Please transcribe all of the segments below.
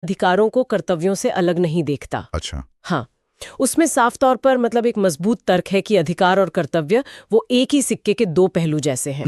अधिकारों को कर्तव्यों से अलग नहीं देखता। अच्छा। हाँ, उसमें साफ तौर पर मतलब एक मजबूत तर्क है कि अधिकार और कर्तव्य वो एक ही सिक्के के दो पहलू जैसे हैं।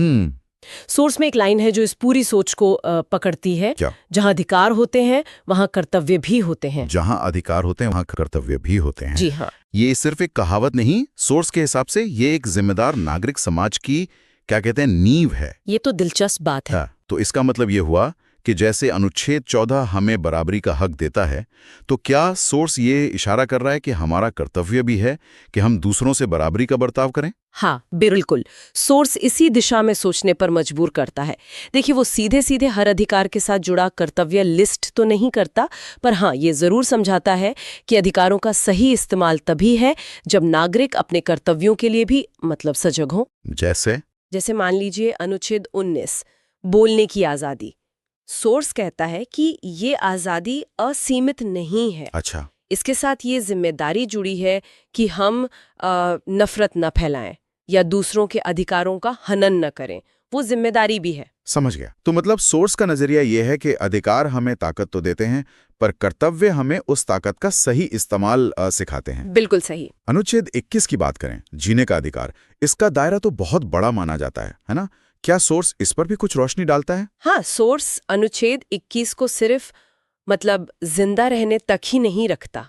सोर्स में एक लाइन है जो इस पूरी सोच को पकड़ती है। क्या? जहां अधिकार होते हैं वहां कर्तव्य भी होते हैं। जहां अधिकार होते हैं वहां कर्तव्य भी होते हैं। जी हाँ। ये सिर्फ एक कहावत नहीं, सोर्स के हिसाब से ये एक जिम्मेदार नागरिक समाज की क्या कहते हैं नींव है। ये तो दिलचस्प बात है। तो इसका मतलब ये हुआ कि जैसे अनुच्छेद 14 हमें बराबरी का हक देता है, तो क्या सोर्स ये इशारा कर रहा है कि हमारा कर्तव्य भी है कि हम दूसरों से बराबरी का बर्ताव करें? हाँ, बिल्कुल। सोर्स इसी दिशा में सोचने पर मजबूर करता है। देखिए, वो सीधे सीधे हर अधिकार के साथ जुड़ा कर्तव्य लिस्ट तो नहीं करता, पर हाँ, ये जरूर समझाता है कि अधिकारों का सही इस्तेमाल तभी है जब नागरिक अपने कर्तव्यों के लिए भी मतलब सजग हो। जैसे मान लीजिए अनुच्छेद 19, बोलने की आजादी। सोर्स कहता है कि ये आजादी असीमित नहीं है। अच्छा। इसके साथ ये जिम्मेदारी जुड़ी है कि हम नफरत न फैलाएं या दूसरों के अधिकारों का हनन न करें। वो जिम्मेदारी भी है। समझ गया। तो मतलब सोर्स का नजरिया ये है कि अधिकार हमें ताकत तो देते हैं, पर कर्तव्य हमें उस ताकत का सही इस्तेमाल सिखाते हैं। बिल्कुल सही। अनुच्छेद 21 की बात करें, जीने का अधिकार, इसका दायरा तो बहुत बड़ा माना जाता है ना? क्या सोर्स इस पर भी कुछ रोशनी डालता है? हाँ, सोर्स अनुच्छेद 21 को सिर्फ मतलब जिंदा रहने तक ही नहीं रखता।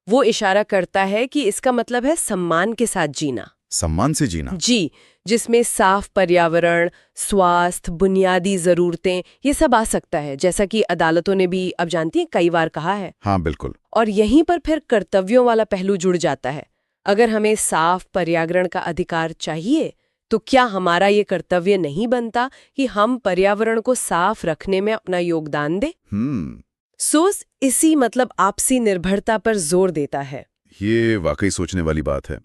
वो इशारा करता है कि इसका मतलब है सम्मान के साथ जीना। सम्मान से जीना? जी, जिसमें साफ पर्यावरण, स्वास्थ्य, बुनियादी जरूरतें, ये सब आ सकता है, जैसा कि अदालतों ने भी अब जानती हैं कई बार कहा है। हाँ बिल्कुल। और यहीं पर फिर कर्तव्यों वाला पहलू जुड़ जाता है। अगर हमें साफ पर्यावरण का अधिकार चाहिए, तो क्या हमारा ये कर्तव्य नहीं बनता कि हम पर्यावरण को साफ रखने में अपना योगदान दें? सोर्स इसी मतलब आपसी निर्भरता पर जोर देता है। ये वाकई सोचने वाली बात है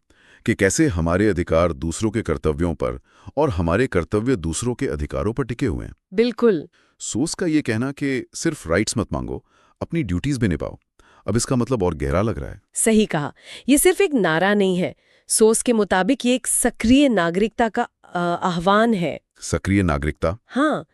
कि कैसे हमारे अधिकार दूसरों के कर्तव्यों पर और हमारे कर्तव्य दूसरों के अधिकारों पर टिके हुए हैं। बिल्कुल। सोर्स का ये कहना कि सिर्फ राइट्स मत मांगो, अपनी ड्यूटीज भी निभाओ, अब इसका मतलब और गहरा लग रहा है। सही कहा। ये सिर्फ एक नारा नहीं है। सोर्स के मुताबिक ये एक सक्रिय नागरिकता का आह्वान है। सक्रिय नागरिकता? हाँ,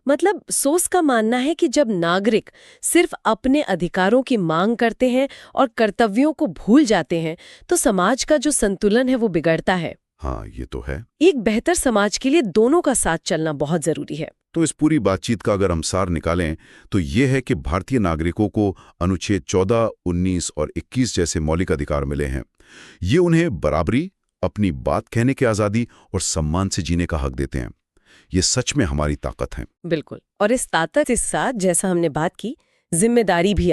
मतलब सोर्स का मानना है कि जब नागरिक सिर्फ अपने अधिकारों की मांग करते हैं और कर्तव्यों को भूल जाते हैं, तो समाज का जो संतुलन है वो बिगड़ता है। हाँ, ये तो है। एक बेहतर समाज के लिए दोनों का साथ चलना बहुत जरूरी है। तो इस पूरी बातचीत का अगर हम सार निकालें तो ये है कि भारतीय नागरिकों को अनुच्छेद 14, 19 और 21 जैसे मौलिक अधिकार मिले हैं। ये उन्हें बराबरी, अपनी बात कहने की आज़ादी और सम्मान से जीने का हक देते हैं। ये सच में हमारी ताकत है। बिल्कुल। और इस ताकत के साथ, जैसा हमने बात की, जिम्मेदारी भी